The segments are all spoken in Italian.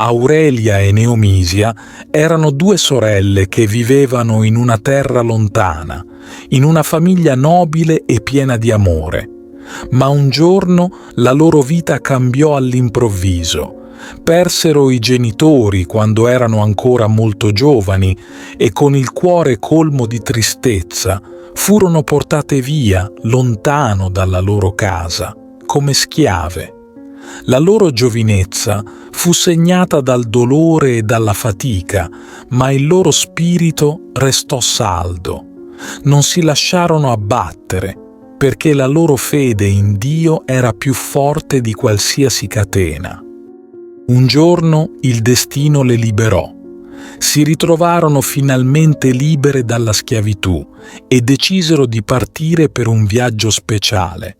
Aurelia e Neomisia erano due sorelle che vivevano in una terra lontana, in una famiglia nobile e piena di amore. Ma un giorno la loro vita cambiò all'improvviso. Persero i genitori quando erano ancora molto giovani e con il cuore colmo di tristezza furono portate via, lontano dalla loro casa, come schiave. La loro giovinezza fu segnata dal dolore e dalla fatica, ma il loro spirito restò saldo. Non si lasciarono abbattere, perché la loro fede in Dio era più forte di qualsiasi catena. Un giorno il destino le liberò. Si ritrovarono finalmente libere dalla schiavitù e decisero di partire per un viaggio speciale.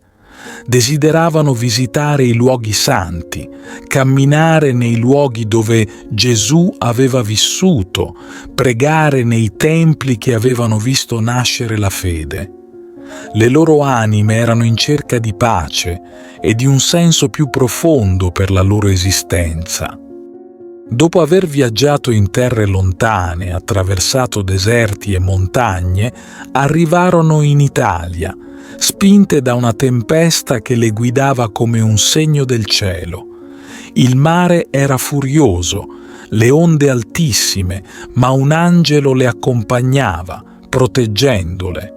Desideravano visitare i luoghi santi, camminare nei luoghi dove Gesù aveva vissuto, pregare nei templi che avevano visto nascere la fede. Le loro anime erano in cerca di pace e di un senso più profondo per la loro esistenza. Dopo aver viaggiato in terre lontane, attraversato deserti e montagne, arrivarono in Italia, spinte da una tempesta che le guidava come un segno del cielo. Il mare era furioso, le onde altissime, ma un angelo le accompagnava, proteggendole.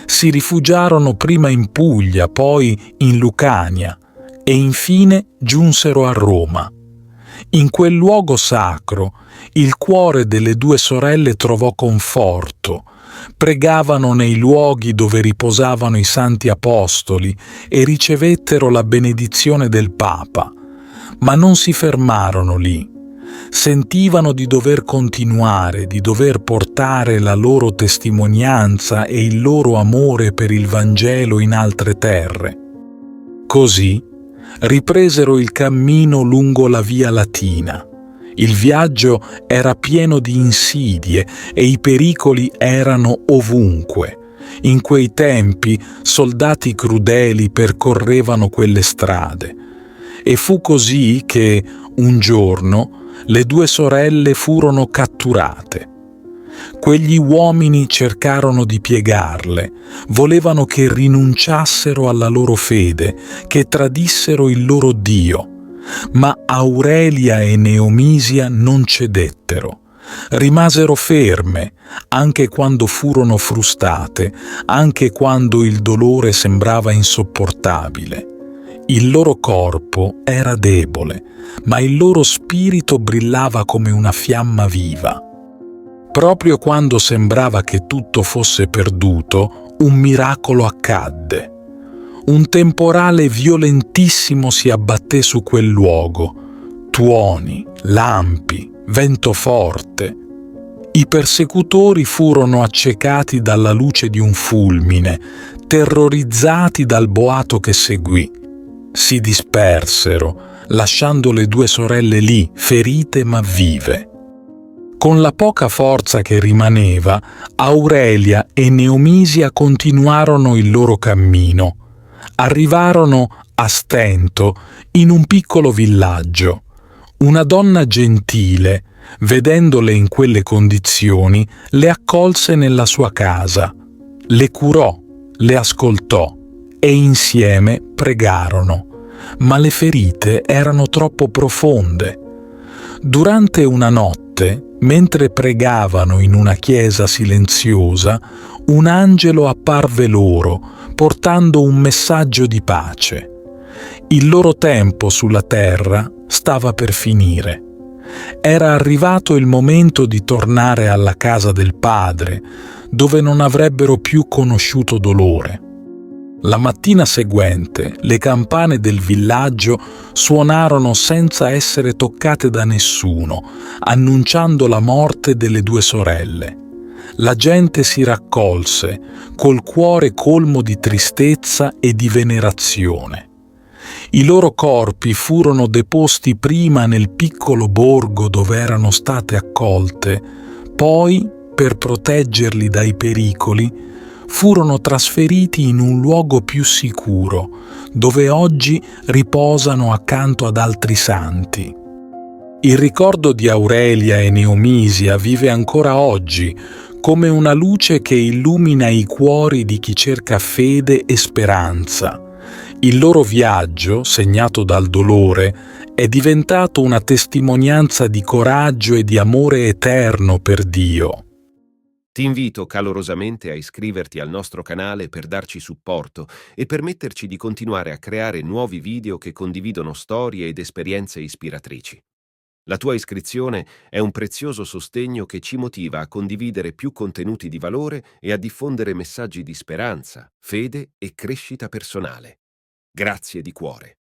Si rifugiarono prima in Puglia, poi in Lucania e infine giunsero a Roma. In quel luogo sacro il cuore delle due sorelle trovò conforto. Pregavano nei luoghi dove riposavano i santi apostoli e ricevettero la benedizione del Papa. Ma non si fermarono lì. Sentivano di dover continuare, di dover portare la loro testimonianza e il loro amore per il Vangelo in altre terre. Così ripresero il cammino lungo la via Latina. Il viaggio era pieno di insidie e i pericoli erano ovunque. In quei tempi soldati crudeli percorrevano quelle strade. E fu così che, un giorno, le due sorelle furono catturate. Quegli uomini cercarono di piegarle, volevano che rinunciassero alla loro fede, che tradissero il loro Dio. Ma Aurelia e Neomisia non cedettero. Rimasero ferme, anche quando furono frustate, anche quando il dolore sembrava insopportabile. Il loro corpo era debole, ma il loro spirito brillava come una fiamma viva. Proprio quando sembrava che tutto fosse perduto, un miracolo accadde. Un temporale violentissimo si abbatté su quel luogo. Tuoni, lampi, vento forte. I persecutori furono accecati dalla luce di un fulmine, terrorizzati dal boato che seguì. Si dispersero, lasciando le due sorelle lì, ferite ma vive. Con la poca forza che rimaneva, Aurelia e Neomisia continuarono il loro cammino. Arrivarono a Stento, in un piccolo villaggio. Una donna gentile, vedendole in quelle condizioni, le accolse nella sua casa, le curò, le ascoltò e insieme pregarono. Ma le ferite erano troppo profonde. Durante una notte, mentre pregavano in una chiesa silenziosa, un angelo apparve loro, portando un messaggio di pace. Il loro tempo sulla terra stava per finire. Era arrivato il momento di tornare alla casa del Padre, dove non avrebbero più conosciuto dolore. La mattina seguente le campane del villaggio suonarono senza essere toccate da nessuno, annunciando la morte delle due sorelle. La gente si raccolse, col cuore colmo di tristezza e di venerazione. I loro corpi furono deposti prima nel piccolo borgo dove erano state accolte, poi, per proteggerli dai pericoli, furono trasferiti in un luogo più sicuro, dove oggi riposano accanto ad altri santi. Il ricordo di Aurelia e Neomisia vive ancora oggi come una luce che illumina i cuori di chi cerca fede e speranza. Il loro viaggio, segnato dal dolore, è diventato una testimonianza di coraggio e di amore eterno per Dio. Ti invito calorosamente a iscriverti al nostro canale per darci supporto e permetterci di continuare a creare nuovi video che condividono storie ed esperienze ispiratrici. La tua iscrizione è un prezioso sostegno che ci motiva a condividere più contenuti di valore e a diffondere messaggi di speranza, fede e crescita personale. Grazie di cuore.